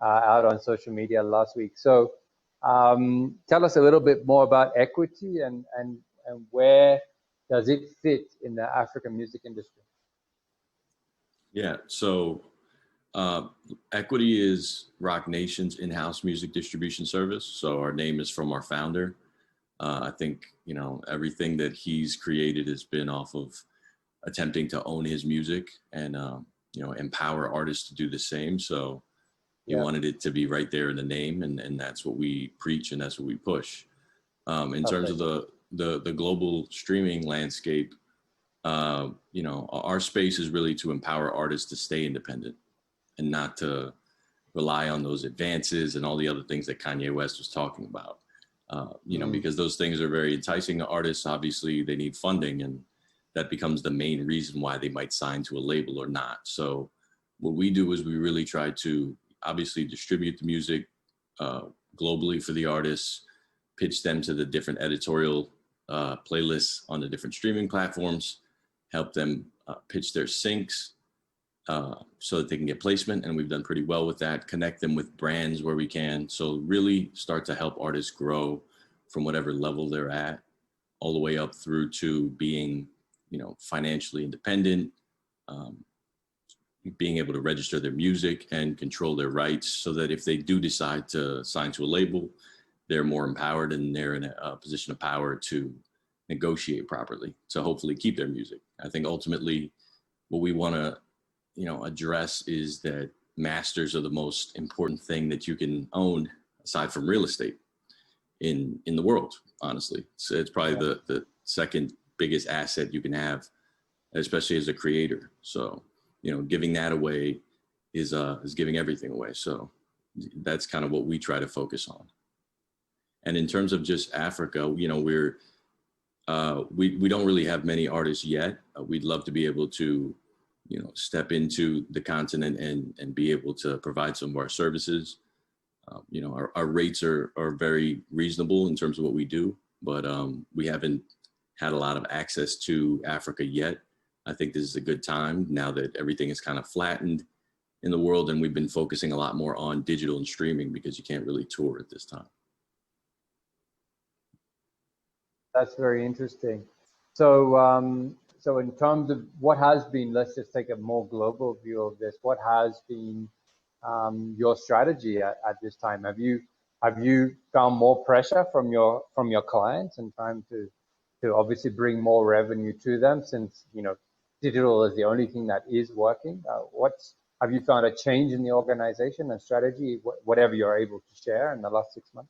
out on social media last week. So tell us a little bit more about equity and where does it fit in the African music industry? Yeah, so Equity is Roc Nation's in-house music distribution service. So our name is from our founder. I think, everything that he's created has been off of attempting to own his music and, empower artists to do the same. So he wanted it to be right there in the name, and that's what we preach and that's what we push. In terms of the global streaming landscape, our space is really to empower artists to stay independent and not to rely on those advances and all the other things that Kanye West was talking about. Because those things are very enticing to artists. Obviously, they need funding, and that becomes the main reason why they might sign to a label or not. So what we do is we really try to obviously distribute the music globally for the artists, pitch them to the different editorial playlists on the different streaming platforms, help them pitch their syncs so that they can get placement. And we've done pretty well with that. Connect them with brands where we can. So really start to help artists grow from whatever level they're at, all the way up through to being, financially independent, being able to register their music and control their rights so that if they do decide to sign to a label, they're more empowered and they're in a position of power to negotiate properly to hopefully keep their music. I think ultimately what we want to address is that masters are the most important thing that you can own aside from real estate in the world, honestly. So it's probably the second biggest asset you can have, especially as a creator. So, giving that away is giving everything away. So that's kind of what we try to focus on. And in terms of just Africa, we don't really have many artists yet. We'd love to be able to step into the continent and be able to provide some of our services. Our rates are very reasonable in terms of what we do, but we haven't had a lot of access to Africa yet. I think this is a good time now that everything is kind of flattened in the world, and we've been focusing a lot more on digital and streaming because you can't really tour at this time. That's very interesting. So, so in terms of what has been, let's just take a more global view of this. What has been your strategy at this time? Have you found more pressure from your clients and trying to obviously bring more revenue to them, since digital is the only thing that is working? Have you found a change in the organization and strategy, whatever you're able to share in the last 6 months?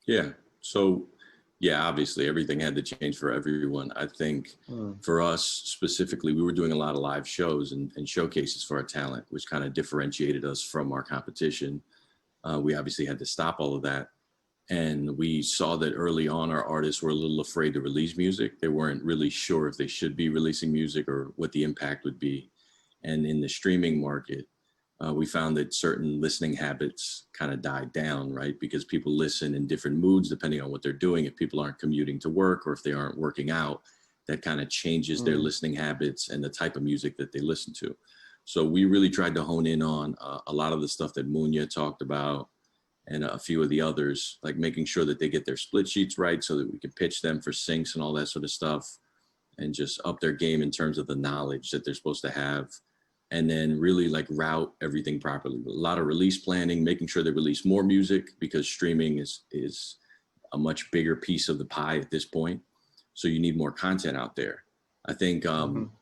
Yeah. So yeah, obviously everything had to change for everyone. I think for us specifically, we were doing a lot of live shows and showcases for our talent, which kind of differentiated us from our competition. We obviously had to stop all of that. And we saw that early on, our artists were a little afraid to release music. They weren't really sure if they should be releasing music or what the impact would be. And in the streaming market, we found that certain listening habits kind of died down, right? Because people listen in different moods depending on what they're doing. If people aren't commuting to work or if they aren't working out, that kind of changes their listening habits and the type of music that they listen to. So we really tried to hone in on a lot of the stuff that Munya talked about and a few of the others, like making sure that they get their split sheets right so that we can pitch them for syncs and all that sort of stuff, and just up their game in terms of the knowledge that they're supposed to have. And then really like route everything properly. A lot of release planning, making sure they release more music because streaming is a much bigger piece of the pie at this point. So you need more content out there. I think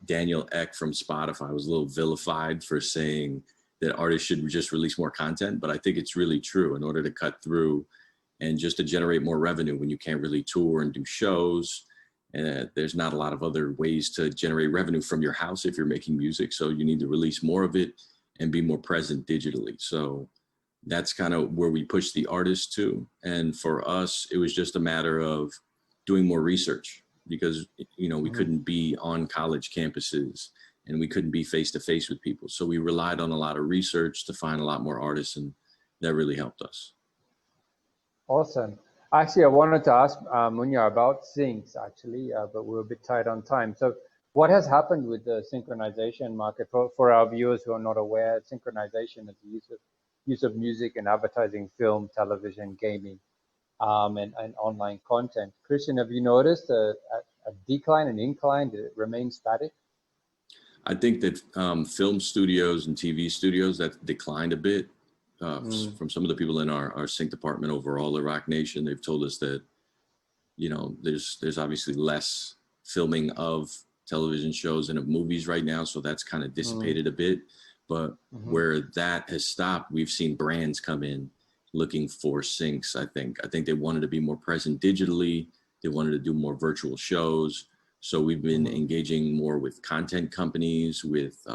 Daniel Ek from Spotify was a little vilified for saying that artists should just release more content, but I think it's really true in order to cut through and just to generate more revenue when you can't really tour and do shows. And there's not a lot of other ways to generate revenue from your house if you're making music. So you need to release more of it and be more present digitally. So that's kind of where we push the artists to. And for us, it was just a matter of doing more research because, we couldn't be on college campuses and we couldn't be face to face with people. So we relied on a lot of research to find a lot more artists, and that really helped us. Awesome. Actually, I wanted to ask Munya about syncs, actually, but we're a bit tight on time. So what has happened with the synchronization market? For our viewers who are not aware, synchronization is the use of use of music and advertising, film, television, gaming, and online content. Krystian, have you noticed a decline, an incline? Did it remain static? I think that film studios and TV studios that declined a bit. From some of the people in our sync department overall at Roc Nation, they've told us that, you know, there's obviously less filming of television shows and of movies right now, so that's kind of dissipated a bit. But where that has stopped, we've seen brands come in looking for syncs. I think they wanted to be more present digitally. They wanted to do more virtual shows. So we've been engaging more with content companies, with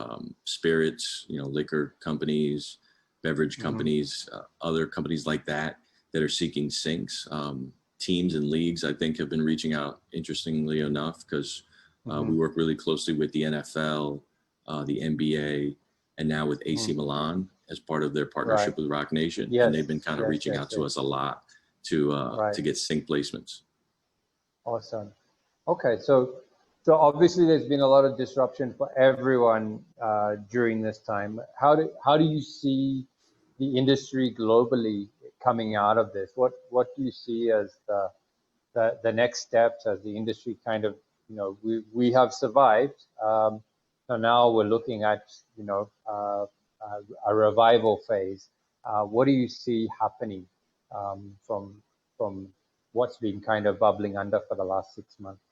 spirits, you know, liquor companies, beverage companies, other companies like that are seeking syncs. Teams and leagues, I think, have been reaching out, interestingly enough, because we work really closely with the NFL, the NBA, and now with AC Milan as part of their partnership with Roc Nation. Yes, and they've been kind of reaching out to us a lot to get sync placements. Awesome. Okay, so obviously there's been a lot of disruption for everyone during this time. How do you see the industry globally coming out of this? What do you see as the next steps as the industry kind of, you know, we have survived, so now we're looking at, you know, a revival phase. What do you see happening from what's been kind of bubbling under for the last 6 months?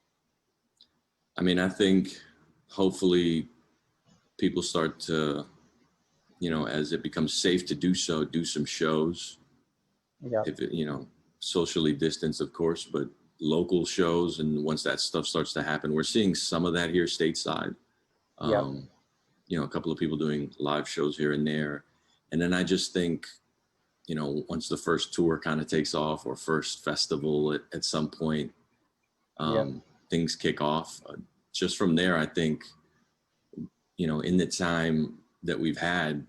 I mean, I think hopefully people start to, you know, as it becomes safe to do so, do some shows. Yeah. If it, you know, socially distanced, of course, but local shows. And once that stuff starts to happen, we're seeing some of that here stateside. You know, a couple of people doing live shows here and there. And then I just think, you know, once the first tour kind of takes off, or first festival at some point, things kick off. Just from there, I think, you know, in the time that we've had,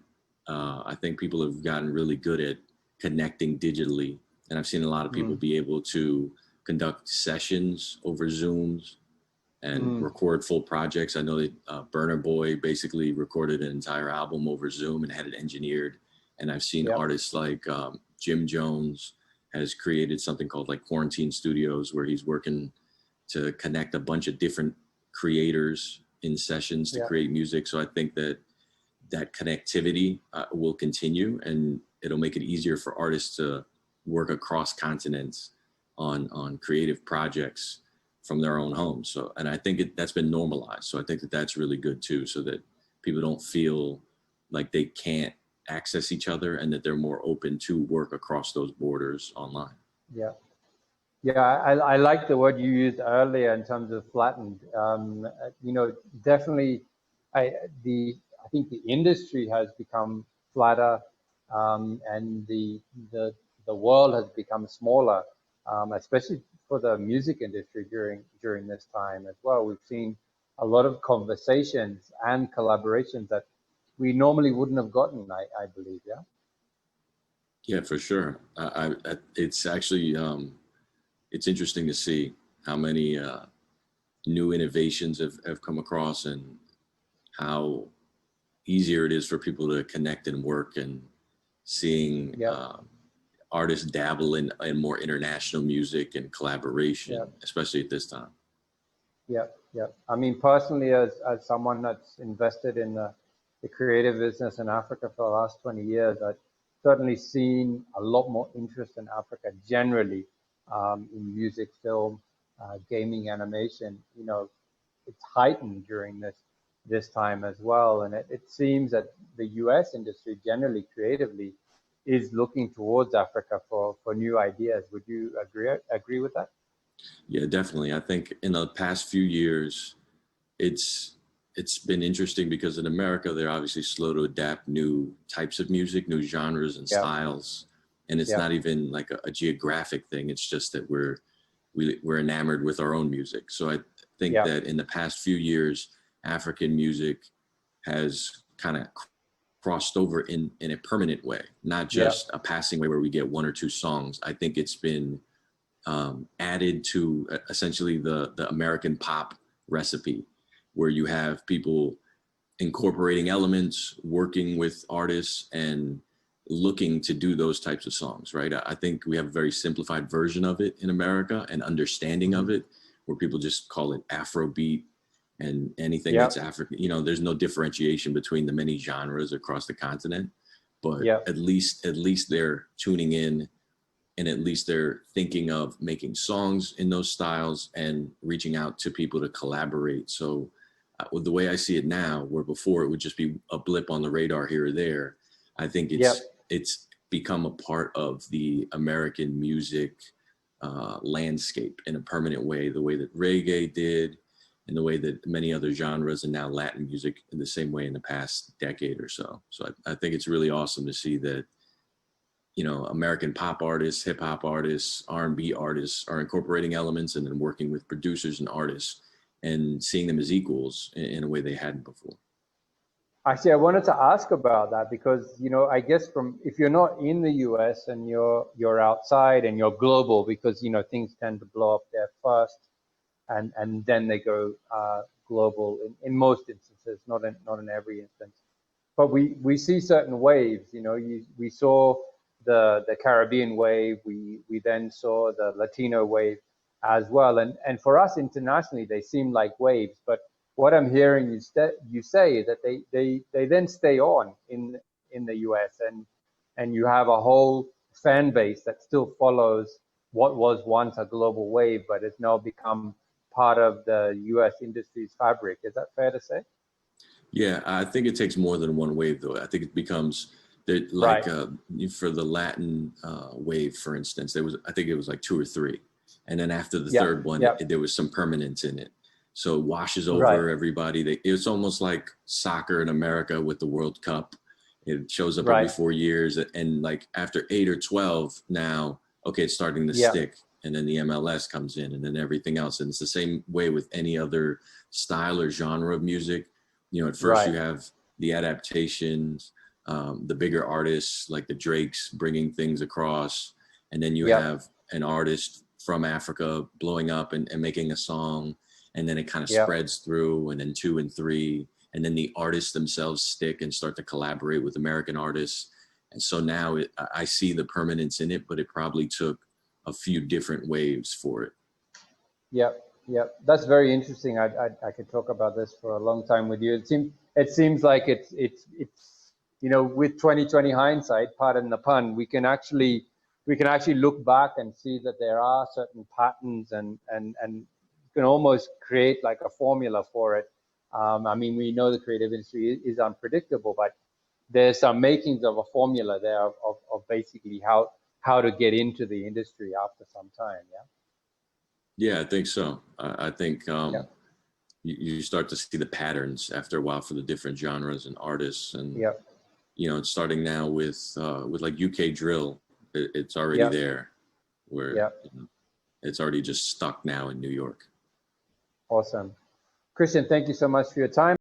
I think people have gotten really good at connecting digitally. And I've seen a lot of people be able to conduct sessions over Zooms and record full projects. I know that Burner Boy basically recorded an entire album over Zoom and had it engineered. And I've seen artists like Jim Jones has created something called like Quarantine Studios, where he's working to connect a bunch of different creators in sessions to create music. So I think that connectivity will continue, and it'll make it easier for artists to work across continents on creative projects from their own homes. So, and I think that's been normalized. So I think that that's really good too, so that people don't feel like they can't access each other, and that they're more open to work across those borders online. Yeah. Yeah, I like the word you used earlier in terms of flattened. You know, definitely, I think the industry has become flatter, and the world has become smaller, especially for the music industry during this time as well. We've seen a lot of conversations and collaborations that we normally wouldn't have gotten, I believe. Yeah. Yeah, for sure. It's actually it's interesting to see how many new innovations have come across, and how easier it is for people to connect and work, and seeing artists dabble in more international music and collaboration, especially at this time. Yeah. I mean, personally, as someone that's invested in the creative business in Africa for the last 20 years, I've certainly seen a lot more interest in Africa generally, in music, film, gaming, animation. You know, it's heightened during this time as well. And it seems that the US industry generally creatively is looking towards Africa for new ideas. Would you agree with that? Yeah, definitely. I think in the past few years, it's been interesting, because in America, they're obviously slow to adapt new types of music, new genres and styles. And it's not even like a geographic thing. It's just that we're enamored with our own music. So I think that in the past few years, African music has kind of crossed over in a permanent way, not just a passing way where we get one or two songs. I think it's been added to essentially the American pop recipe, where you have people incorporating elements, working with artists, and looking to do those types of songs, right? I think we have a very simplified version of it in America and understanding of it, where people just call it Afrobeat and anything that's African. You know, there's no differentiation between the many genres across the continent, but at least they're tuning in, and at least they're thinking of making songs in those styles and reaching out to people to collaborate. So with the way I see it now, where before it would just be a blip on the radar here or there, I think it's become a part of the American music landscape in a permanent way, the way that reggae did, and the way that many other genres, and now Latin music in the same way in the past decade or so. So I think it's really awesome to see that, you know, American pop artists, hip hop artists, R&B artists are incorporating elements and then working with producers and artists and seeing them as equals in a way they hadn't before. Actually, I wanted to ask about that because, you know, I guess if you're not in the US and you're outside and you're global, because, you know, things tend to blow up there first and then they go global in most instances, not in every instance. But we see certain waves, you know, we saw the Caribbean wave, we then saw the Latino wave as well. And for us internationally, they seem like waves, but what I'm hearing you say is that they then stay on in the US, and you have a whole fan base that still follows what was once a global wave, but has now become part of the US industry's fabric. Is that fair to say? Yeah, I think it takes more than one wave, though. I think it becomes like for the Latin wave, for instance, I think it was like 2 or 3, and then after the third one, there was some permanence in it. So it washes over everybody. It's almost like soccer in America with the World Cup. It shows up every 4 years, and like after 8 or 12 now, okay, it's starting to stick, and then the MLS comes in, and then everything else. And it's the same way with any other style or genre of music. You know, at first you have the adaptations, the bigger artists like the Drakes bringing things across, and then you have an artist from Africa blowing up and making a song, and then it kind of spreads through, and then 2 and 3, and then the artists themselves stick and start to collaborate with American artists. And so now I see the permanence in it, but it probably took a few different waves for it. Yep, that's very interesting. I could talk about this for a long time with you. It seems like it's you know, with 2020 hindsight, pardon the pun, we can actually look back and see that there are certain patterns and you can almost create like a formula for it. I mean, we know the creative industry is unpredictable, but there's some makings of a formula there of basically how to get into the industry after some time. Yeah, I think so. I think you start to see the patterns after a while for the different genres and artists, and you know, it's starting now with like UK drill. It's already there, where you know, it's already just stuck now in New York. Awesome, Krystian. Thank you so much for your time.